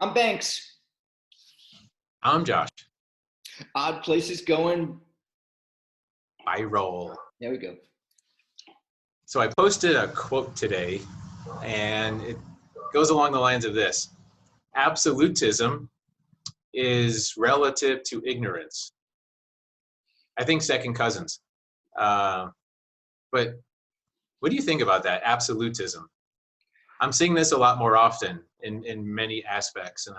I'm Banks. I'm Josh. Odd places going. I roll. There we go. So I posted a quote today, and it goes along the lines of this. Absolutism is relative to ignorance. I think second cousins. But what do you think about that, absolutism? I'm seeing this a lot more often in many aspects, and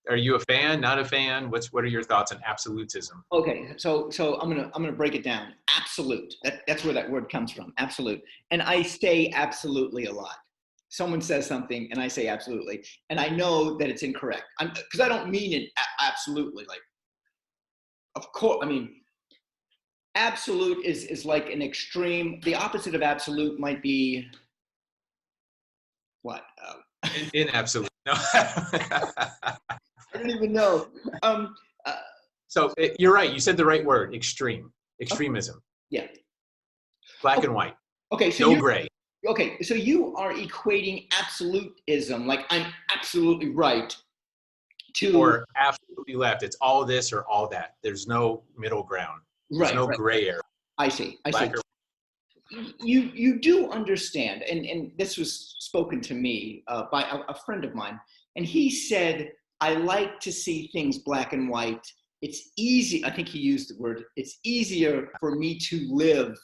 are you a fan, not a fan? What are your thoughts on absolutism? Okay, so I'm gonna break it down. Absolute. That's where that word comes from. Absolute. And I say absolutely a lot. Someone says something and I say absolutely, and I know that it's incorrect. Because I don't mean it absolutely. Like, of course, I mean, absolute is like an extreme. The opposite of absolute might be what? In absolute. No. I don't even know. So you're right. You said the right word. Extremism. Yeah. Black and white. Okay. So no gray. Okay. So you are equating absolutism, like I'm absolutely right, to or absolutely left. It's all this or all that. There's no middle ground. There's no gray area. I see. You do understand, and this was spoken to me by a friend of mine, and he said, I like to see things black and white. It's easy, I think he used the word, it's easier for me to live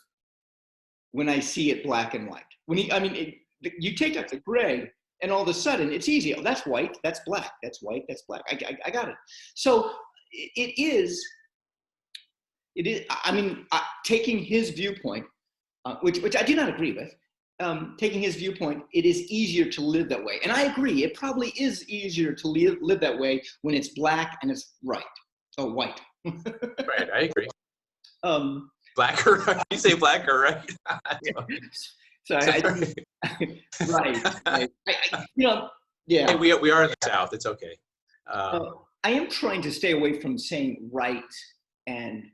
when I see it black and white. You take out the gray, and all of a sudden it's easy. Oh, that's white, that's black, that's white, that's black. I got it. So it is, taking his viewpoint, which I do not agree with, taking his viewpoint, it is easier to live that way. And I agree, it probably is easier to live that way when it's black and it's white. Right, I agree. Black or right? You say black or right? Sorry. Right. Yeah. Hey, we are in the South. It's okay. I am trying to stay away from saying right and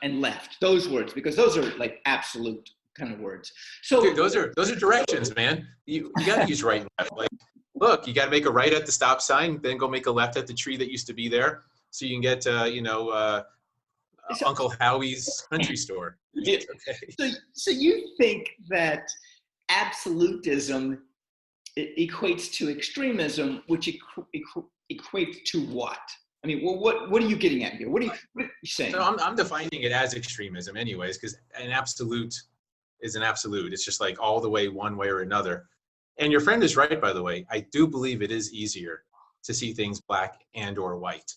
left, those words, because those are like absolute kind of words. So dude, those are directions, man. You got to use right and left. Like, look, you got to make a right at the stop sign, then go make a left at the tree that used to be there, so you can get to Uncle Howie's country store. Yeah. Okay. So you think that absolutism equates to extremism, which equates to what? I mean, well, what are you getting at here? What are you saying? So I'm defining it as extremism anyways, because an absolute is an absolute. It's just like all the way one way or another. And your friend is right, by the way. I do believe it is easier to see things black and or white.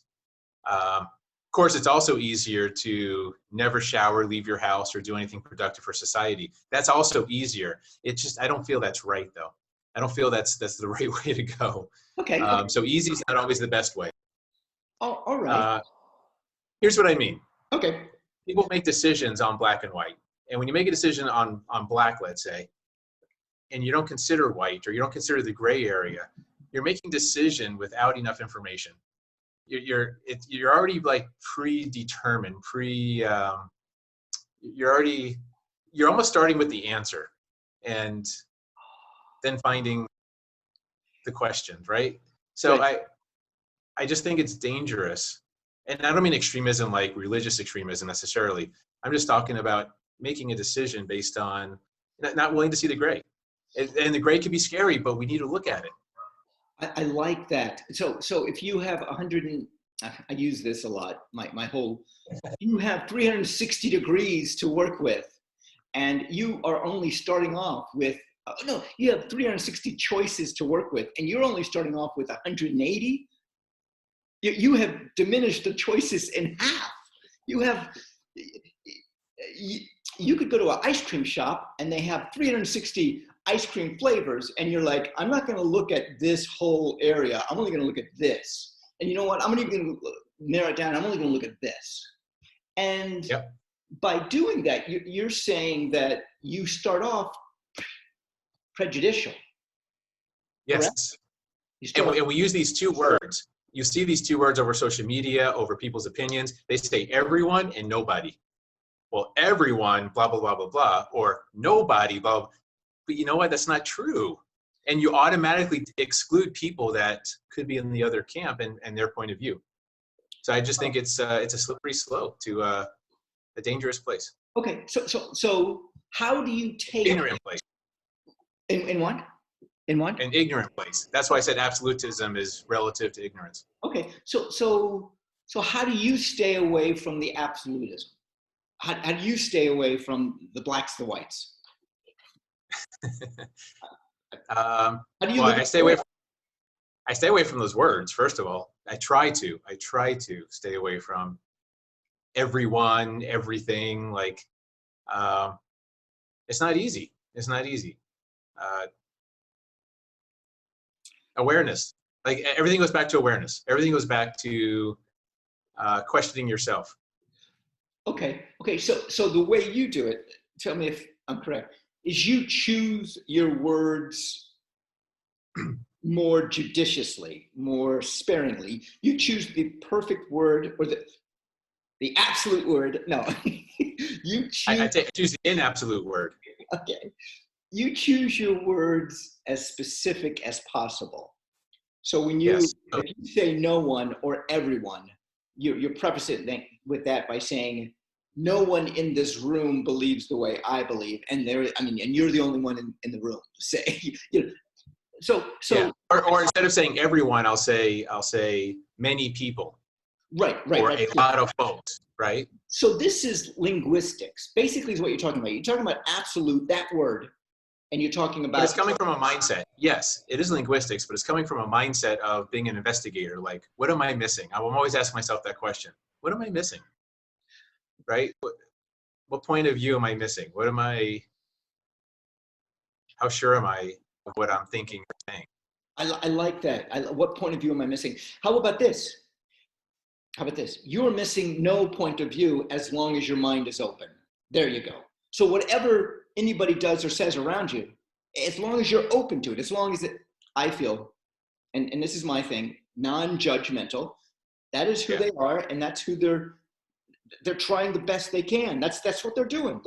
Of course, it's also easier to never shower, leave your house, or do anything productive for society. That's also easier. It's just, I don't feel that's right, though. I don't feel that's the right way to go. Okay. So easy is not always the best way. Oh, all right. Here's what I mean. Okay. People make decisions on black and white. And when you make a decision on black, let's say, and you don't consider white or you don't consider the gray area, you're making a decision without enough information. You're already like predetermined, you're almost starting with the answer and then finding the questions, right? So I just think it's dangerous. And I don't mean extremism like religious extremism necessarily. I'm just talking about making a decision based on not willing to see the gray. And the gray can be scary, but we need to look at it. I like that. So if you have I use this a lot, you have 360 degrees to work with, and you are only starting off with, you have 360 choices to work with, and you're only starting off with 180. You have diminished the choices in half. You could go to an ice cream shop and they have 360 ice cream flavors, and you're like, I'm not going to look at this whole area. I'm only going to look at this. And you know what? I'm not even going to narrow it down. I'm only going to look at this. And by doing that, you're saying that you start off prejudicial. Yes. And we use these two words. You see these two words over social media, over people's opinions. They say everyone and nobody. Well, everyone, blah, blah, blah, blah, blah, or nobody, blah, blah. But you know what? That's not true. and you automatically exclude people that could be in the other camp and their point of view. So I just think it's a slippery slope to a dangerous place. Okay, so how do you take Ignorant place. in what? In what? An ignorant place. That's why I said absolutism is relative to ignorance. Okay, so how do you stay away from the absolutism? How do you stay away from the blacks, the whites? How do you Well, live I stay away from those words. First of all, I try to stay away from everyone, everything. Like, it's not easy. It's not easy. Awareness. Like, everything goes back to awareness. Everything goes back to questioning yourself. Okay. So the way you do it, tell me if I'm correct, is you choose your words more judiciously, more sparingly. You choose the perfect word or the absolute word. No, you choose. I choose the inabsolute word. Okay. You choose your words as specific as possible. So when if you say no one or everyone, you preface it with that by saying, no one in this room believes the way I believe, and and you're the only one in the room. Say, so yeah. Or instead of saying everyone, I'll say many people. Right. Or a lot of folks, right? So this is linguistics. Basically, is what you're talking about. You're talking about absolute, that word, and you're talking about. But it's coming from a mindset. Yes, it is linguistics, but it's coming from a mindset of being an investigator. Like, what am I missing? I'm always asking myself that question. What am I missing? Right? What point of view am I missing? How sure am I of what I'm thinking or saying? I like that. What point of view am I missing? How about this? You're missing no point of view as long as your mind is open. There you go. So whatever anybody does or says around you, as long as you're open to it, as long as I feel, and this is my thing, non-judgmental, that is who they are, and that's who they're trying the best they can. That's what they're doing.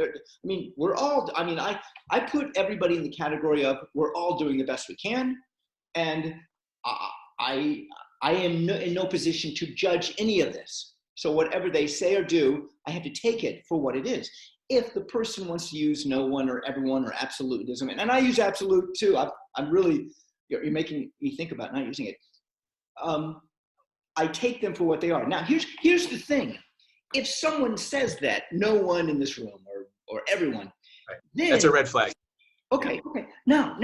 I put everybody in the category of we're all doing the best we can, and I am in no position to judge any of this. So whatever they say or do, I have to take it for what it is. If the person wants to use no one or everyone or absolutism, and I use absolute too. I'm really, you're making me think about not using it. I take them for what they are. Now here's the thing. If someone says that, no one in this room or everyone, right, then that's a red flag. Okay. Now,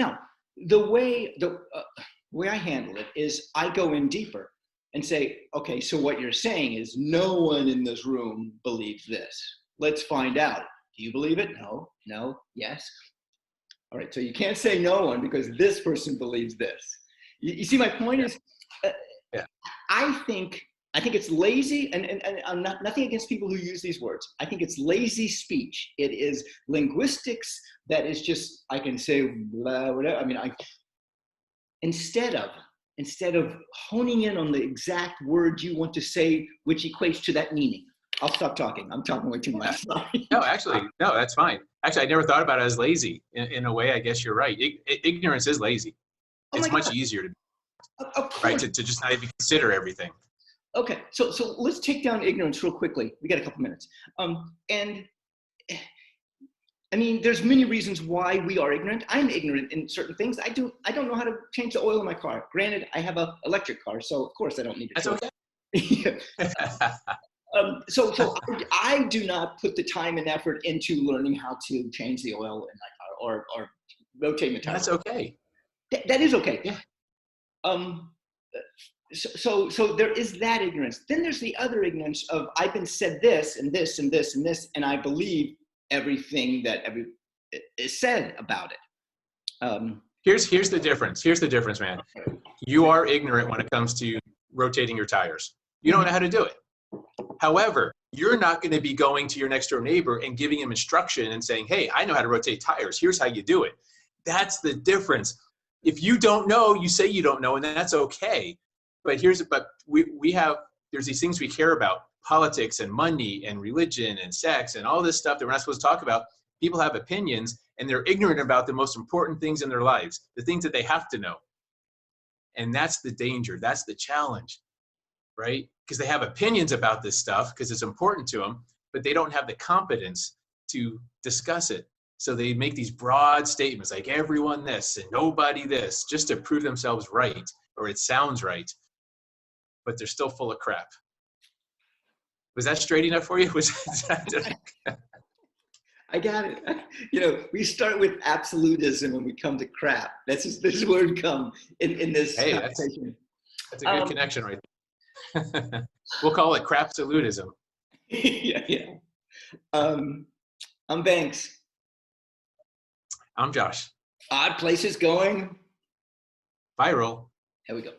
the way I handle it is I go in deeper and say, okay, so what you're saying is no one in this room believes this. Let's find out. Do you believe it? No, yes. All right, so you can't say no one because this person believes this. You see, my point is, I think it's lazy, and I'm nothing against people who use these words. I think it's lazy speech. It is linguistics that is just, I can say blah, whatever. Instead of honing in on the exact word you want to say, which equates to that meaning. I'll stop talking. I'm talking way too much. Sorry. No, that's fine. Actually, I never thought about it as lazy. In a way, I guess you're right. Ignorance is lazy. It's much easier to just not even consider everything. Okay, so let's take down ignorance real quickly. We got a couple minutes. There's many reasons why we are ignorant. I'm ignorant in certain things. I don't know how to change the oil in my car. Granted, I have an electric car, so of course I don't need to. That's okay. So I do not put the time and effort into learning how to change the oil in my car or rotate the tire. That's okay. That is okay. Yeah. So there is that ignorance. Then there's the other ignorance of I've been said this and this and this and this, and I believe everything that is said about it. Here's the difference. Here's the difference, man. You are ignorant when it comes to rotating your tires. You don't know how to do it. However, you're not going to be going to your next door neighbor and giving him instruction and saying, hey, I know how to rotate tires. Here's how you do it. That's the difference. If you don't know, you say you don't know, and that's okay. But there's these things we care about, politics and money and religion and sex and all this stuff that we're not supposed to talk about. People have opinions, and they're ignorant about the most important things in their lives, the things that they have to know. And that's the danger. That's the challenge, right? Because they have opinions about this stuff because it's important to them, but they don't have the competence to discuss it. So they make these broad statements like everyone this and nobody this, just to prove themselves right, or it sounds right, but they're still full of crap. Was that straight enough for you? I got it. You know, we start with absolutism and we come to crap. This is where we come in this Hey, conversation. that's a good connection right there. We'll call it crapsolutism. Yeah, yeah. I'm Banks. I'm Josh. Odd places going Viral. Here we go.